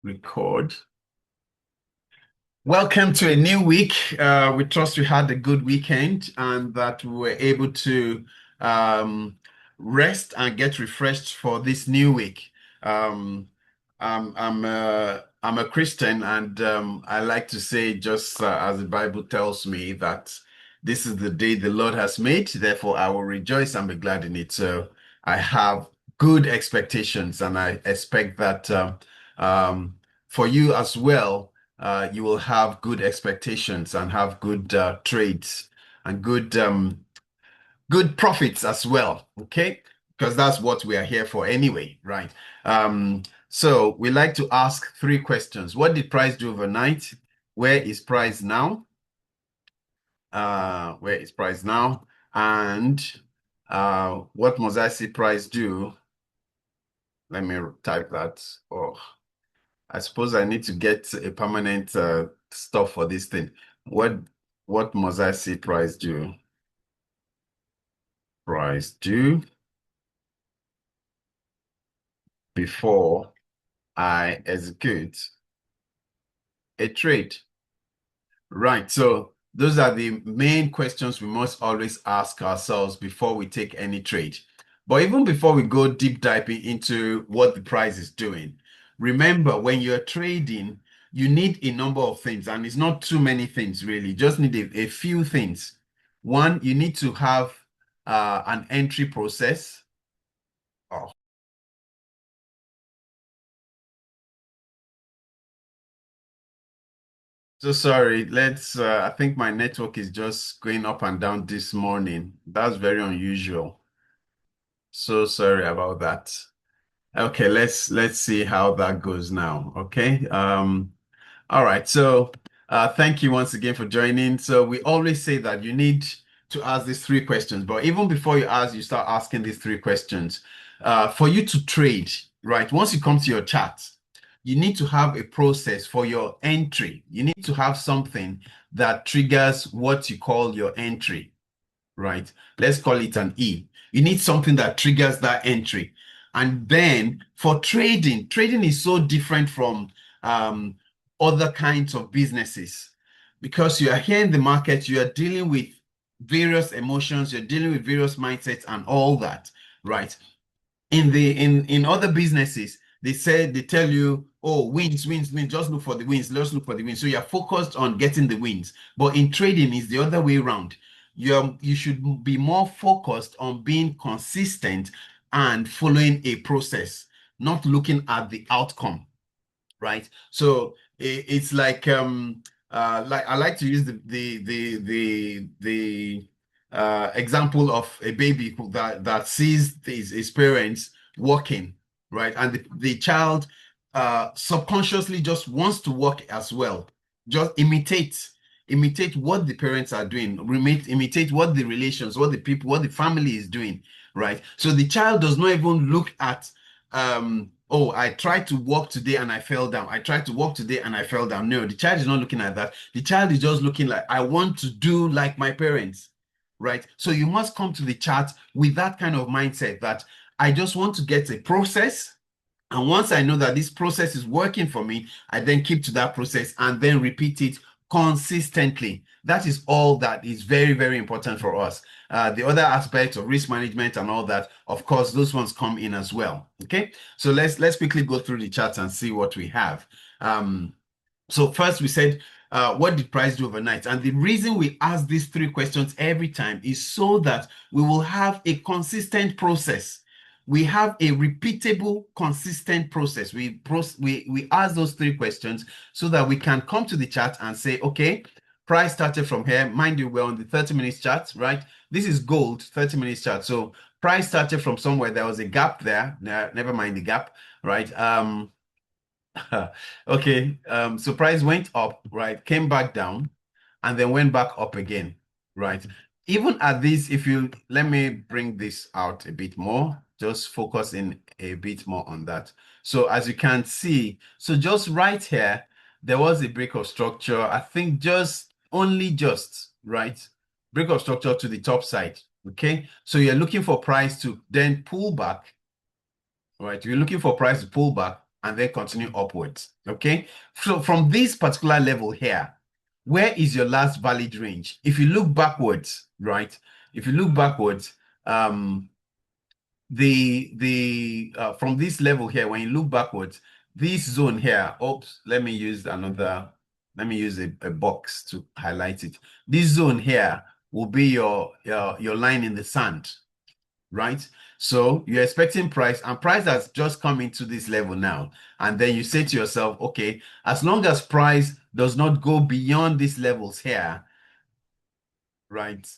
Record. Welcome to a new week. We trust you had a good weekend and that we were able to um, rest and get refreshed for this new week. Um, I'm a Christian, and I like to say, just as the Bible tells me, that this is the day the Lord has made. Therefore, I will rejoice and be glad in it. So I have good expectations, and I expect that for you as well, you will have good expectations and have good trades and good profits as well. Okay, because that's what we are here for anyway, right? So we like to ask three questions. What did price do overnight? Where is price now? Where is price now? And what must I see price do? Let me type that. Oh, I suppose I need to get a permanent stuff for this thing. What what must I see price do? Price do before I execute a trade. Right. So those are the main questions we must always ask ourselves before we take any trade. But even before we go deep diving into what the price is doing, remember when you're trading, you need a number of things, and it's not too many things really. You just need a few things. One, you need to have an entry process. Oh, so sorry. I think my network is just going up and down this morning. That's very unusual. So sorry about that. Okay, let's see how that goes now. Okay. All right. So thank you once again for joining. So we always say that you need to ask these three questions, but even before you start asking these three questions, for you to trade, right? Once you come to your chart, you need to have a process for your entry. You need to have something that triggers what you call your entry, right? Let's call it an E. You need something that triggers that entry. And then for trading, trading is so different from um, other kinds of businesses because you are here in the market, you are dealing with various emotions, you're dealing with various mindsets and all that, right? In other businesses, they tell you, oh, wins, just look for the wins, let's look for the wins. So you're focused on getting the wins. But in trading, it's the other way around. You should be more focused on being consistent and following a process, not looking at the outcome, right? So it's like I like to use the example of a baby that sees his parents walking, right? And the child subconsciously just wants to walk as well, just imitate what the parents are doing, imitate what the relations, what the people, what the family is doing, right? So the child does not even look at oh, I tried to walk today and I fell down. I tried to walk today and I fell down. No, the child is not looking at that. The child is just looking like, I want to do like my parents, right? So you must come to the chart with that kind of mindset that I just want to get a process. And once I know that this process is working for me, I then keep to that process and then repeat it consistently. That is all that is very, very important for us. The other aspects of risk management and all that, of course, those ones come in as well. Okay, so let's quickly go through the charts and see what we have. So first we said, what did price do overnight? And the reason we ask these three questions every time is so that we will have a consistent process. We have a repeatable, consistent process. We ask those three questions so that we can come to the chart and say, okay, price started from here. Mind you, we're on the 30 minutes chart, right? This is gold, 30 minutes chart. So price started from somewhere. There was a gap there. Never mind the gap, right? Okay, so price went up, right? Came back down and then went back up again, right? Even at this, if you let me bring this out a bit more, just focus in a bit more on that. So as you can see, so just right here, there was a break of structure. I think just right, break of structure to the top side. Okay, so you're looking for price to then pull back, right? You're looking for price to pull back and then continue upwards. Okay. So from this particular level here, where is your last valid range? If you look backwards, right? If you look backwards, from this level here, when you look backwards, this zone here, oops, let me use a box to highlight it. This zone here will be your line in the sand, right? So you're expecting price, and price has just come into this level now. And then you say to yourself, okay, as long as price does not go beyond these levels here, right,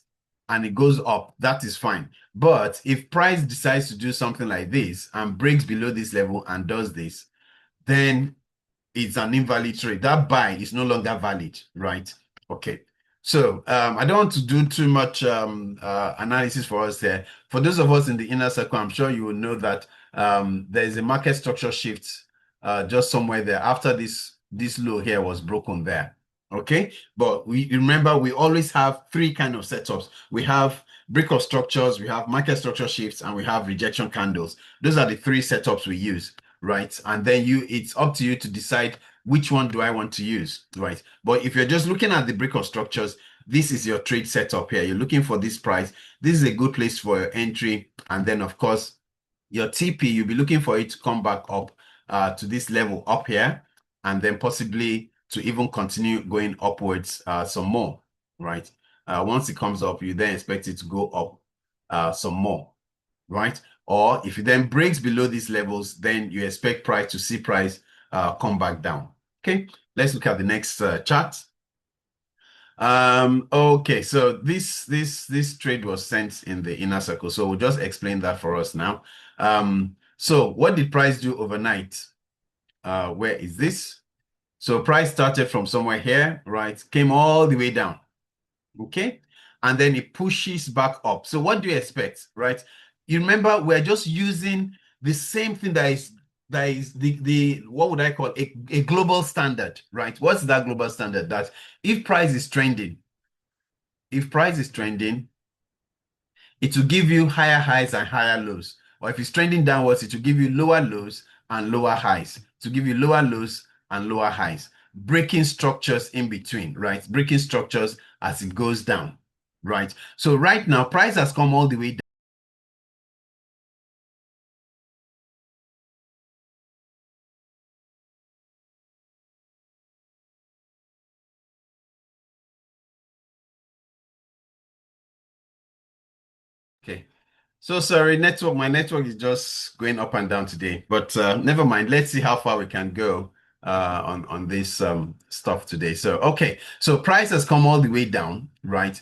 and it goes up, that is fine. But if price decides to do something like this and breaks below this level and does this, then it's an invalid trade. That buy is no longer valid, right? Okay. So I don't want to do too much analysis for us there. For those of us in the inner circle, I'm sure you will know that there is a market structure shift just somewhere there after this low here was broken there. Okay, but we remember we always have three kind of setups. We have break of structures, we have market structure shifts, and we have rejection candles. Those are the three setups we use, right? And then it's up to you to decide which one do I want to use, right? But if you're just looking at the break of structures, this is your trade setup here. You're looking for this price. This is a good place for your entry. And then, of course, your TP, you'll be looking for it to come back up to this level up here, and then possibly to even continue going upwards some more, right? Once it comes up, you then expect it to go up some more, right? Or if it then breaks below these levels, then you expect price to see price come back down. Okay, let's look at the next chart. Okay, so this trade was sent in the inner circle, so we'll just explain that for us now. So what did price do overnight? Where is this? So price started from somewhere here, right? Came all the way down, okay? And then it pushes back up. So what do you expect, right? You remember we're just using the same thing that is the what would I call a global standard, right? What's that global standard? That if price is trending, it will give you higher highs and higher lows. Or if it's trending downwards, it will give you lower lows and lower highs. To give you lower lows and lower highs, breaking structures in between, right? Breaking structures as it goes down, right? So right now, price has come all the way down. Okay. So sorry, my network is just going up and down today, but never mind. Let's see how far we can go on this stuff today. So, okay, so price has come all the way down, right?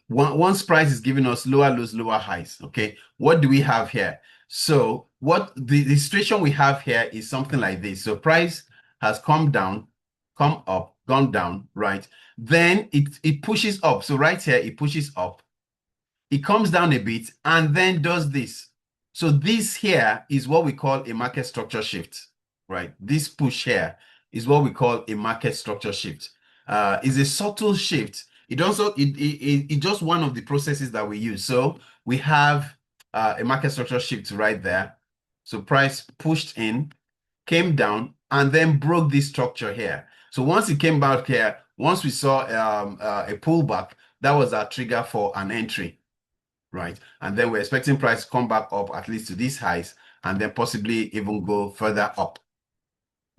Once price is giving us lower lows, lower highs, okay, what do we have here? So what the situation we have here is something like this. So price has come down, come up, gone down, right? Then it pushes up. So right here, it pushes up, it comes down a bit and then does this. So this here is what we call a market structure shift, right? This push here is what we call a market structure shift. It's a subtle shift. It's just one of the processes that we use. So we have a market structure shift right there. So price pushed in, came down, and then broke this structure here. So once it came back here, once we saw a pullback, that was our trigger for an entry, right? And then we're expecting price to come back up at least to these highs and then possibly even go further up.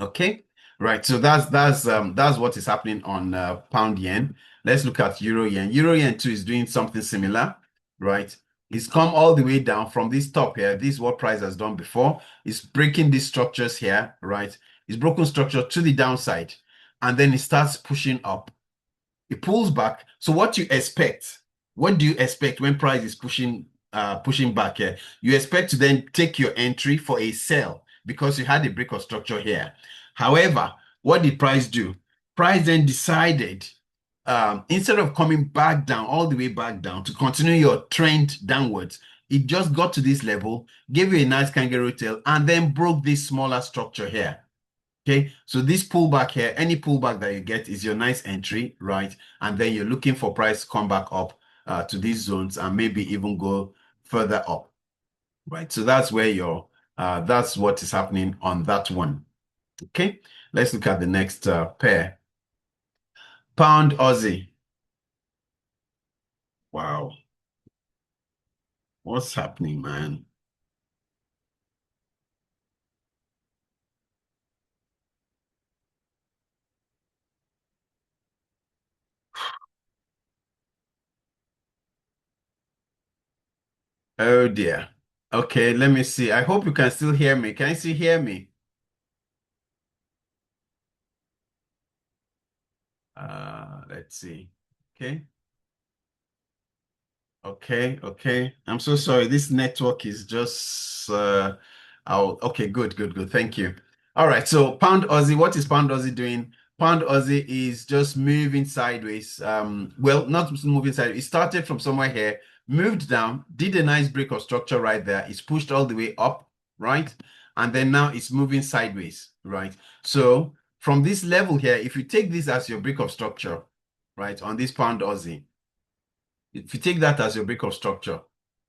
Okay, right. So that's what is happening on pound yen. Let's look at euro yen. Euro yen too is doing something similar, right? It's come all the way down from this top here. This is what price has done before. It's breaking these structures here, right? It's broken structure to the downside, and then it starts pushing up. It pulls back. So what you expect? What do you expect when price is pushing back here? You expect to then take your entry for a sell because you had a break of structure here. However, what did price do? Price then decided instead of coming back down, all the way back down to continue your trend downwards, it just got to this level, gave you a nice kangaroo tail, and then broke this smaller structure here. Okay, so this pullback here, any pullback that you get is your nice entry, right? And then you're looking for price to come back up to these zones and maybe even go further up, right? So that's where your That's what is happening on that one. Okay, let's look at the next pair. Pound Aussie. Wow, what's happening, man? Oh dear. Okay, let me see. I hope you can still hear me. Can you still hear me? Let's see. Okay. Okay. I'm so sorry. This network is just out. Okay, good. Thank you. All right. So Pound Aussie, what is Pound Aussie doing? Pound Aussie is just moving sideways. Well, not moving sideways. It started from somewhere here, moved down, did a nice break of structure right there. It's pushed all the way up, right? And then now it's moving sideways, right? So from this level here, if you take this as your break of structure, right, on this Pound Aussie, if you take that as your break of structure,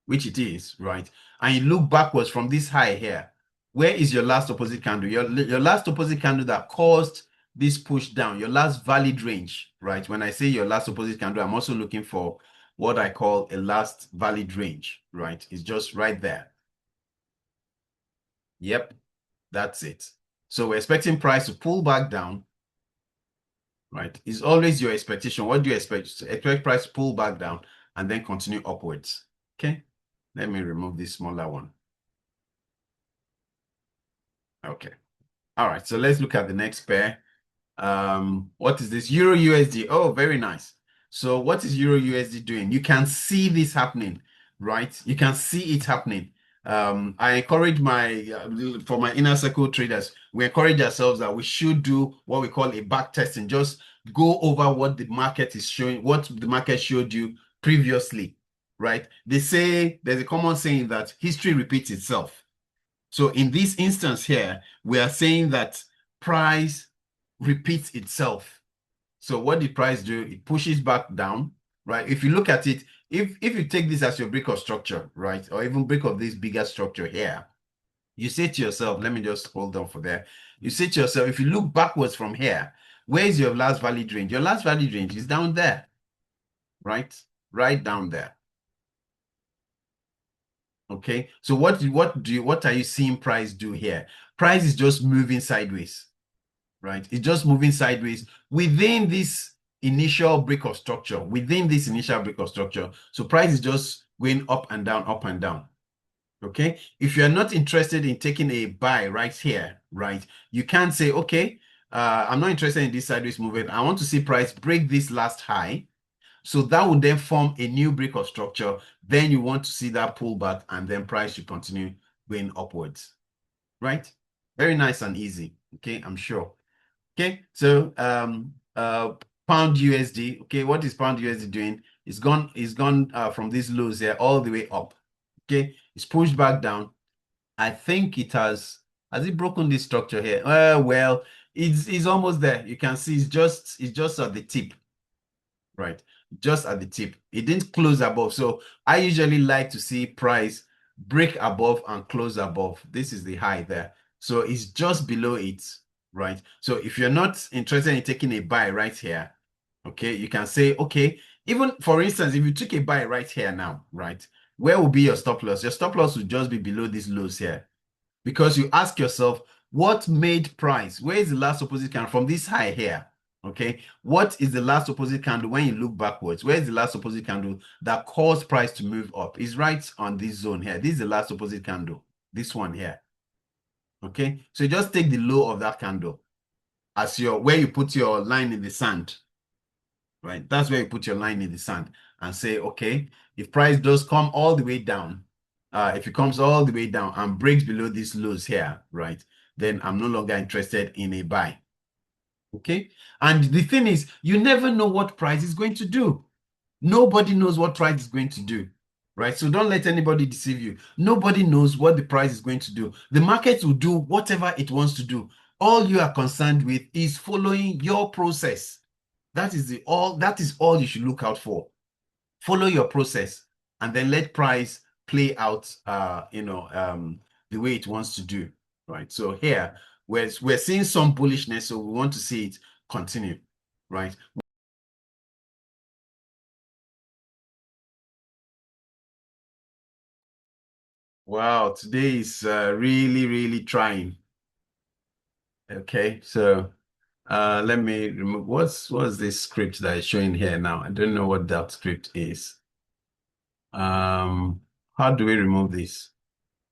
which it is, right, and you look backwards from this high here, where is your last opposite candle? Your last opposite candle that caused this push down, your last valid range, right? When I say your last opposite candle, I'm also looking for what I call a last valid range, right? It's just right there. Yep, that's it. So we're expecting price to pull back down, right? It's always your expectation. What do you expect? Expect price to pull back down and then continue upwards. Okay. Let me remove this smaller one. Okay. All right. So let's look at the next pair. What is this? Euro USD. Oh, very nice. So what is Euro USD doing? You can see this happening, right? You can see it happening. I encourage for my inner circle traders, we encourage ourselves that we should do what we call a back testing. Just go over what the market is showing, what the market showed you previously, right? They say there's a common saying that history repeats itself. So in this instance here, we are saying that price repeats itself. So what did price do? It pushes back down, right? If you look at it, if you take this as your break of structure, right, or even break of this bigger structure here, you say to yourself, let me just hold on for there. You say to yourself, if you look backwards from here, where is your last valid range? Your last valid range is down there, right? Right down there. Okay. So what are you seeing price do here? Price is just moving sideways, right? It's just moving sideways within this initial break of structure, So price is just going up and down, up and down. Okay. If you're not interested in taking a buy right here, right, you can say, okay, I'm not interested in this sideways movement. I want to see price break this last high. So that would then form a new break of structure. Then you want to see that pullback and then price should continue going upwards, right? Very nice and easy. Okay, I'm sure. Okay, so pound USD. Okay, what is pound USD doing? It's gone from these lows here all the way up. Okay, it's pushed back down. I think it has it broken this structure here? Well, it's almost there. You can see it's just at the tip, right? Just at the tip. It didn't close above. So I usually like to see price break above and close above. This is the high there. So it's just below it, right? So if you're not interested in taking a buy right here, okay, you can say, okay, even for instance, if you took a buy right here now, right, where will be your stop loss? Your stop loss would just be below these lows here because you ask yourself, what made price? Where is the last opposite candle from this high here? Okay, what is the last opposite candle when you look backwards? Where is the last opposite candle that caused price to move up? Is right on this zone here. This is the last opposite candle, this one here. Okay, so you just take the low of that candle as your where you put your line in the sand, right? That's where you put your line in the sand and say, okay, if price does come all the way down, if it comes all the way down and breaks below these lows here, right, then I'm no longer interested in a buy. Okay. And the thing is, you never know what price is going to do. Nobody knows what price is going to do, right? So don't let anybody deceive you. Nobody knows what the price is going to do. The market will do whatever it wants to do. All you are concerned with is following your process. That is all you should look out for. Follow your process and then let price play out the way it wants to do, right? So here, we're seeing some bullishness, so we want to see it continue, right? Wow, today is really, really trying. Okay, so let me remove what's this script that is showing here now. I don't know what that script is. How do we remove this?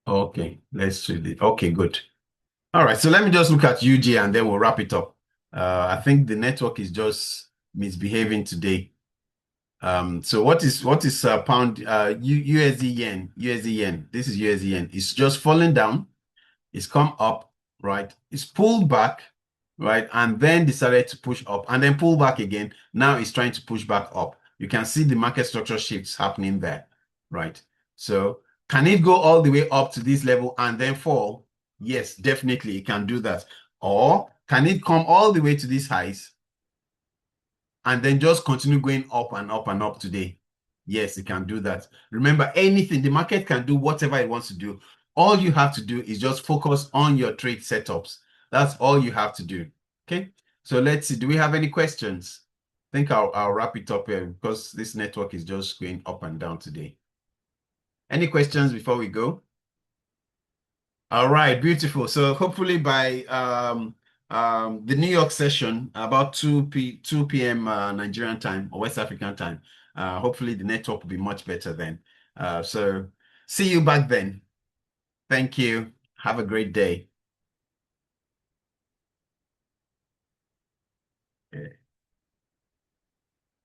Okay, let's do it. Okay, good. All right, so let me just look at UG and then we'll wrap it up. I think the network is just misbehaving today. So what is pound USD yen? USD yen. This is USD yen. It's just falling down. It's come up, right? It's pulled back, right? And then decided to push up and then pull back again. Now it's trying to push back up. You can see the market structure shifts happening there, right? So can it go all the way up to this level and then fall? Yes, definitely it can do that. Or can it come all the way to these highs and then just continue going up and up and up today? Yes, it can do that. Remember, anything, the market can do whatever it wants to do. All you have to do is just focus on your trade setups. That's all you have to do. Okay, so let's see. Do we have any questions? I think I'll wrap it up here because this network is just going up and down today. Any questions before we go? All right, beautiful. So hopefully by the New York session about 2 p.m. Nigerian time or West African time, hopefully the network will be much better then. So see you back then. Thank you. Have a great day.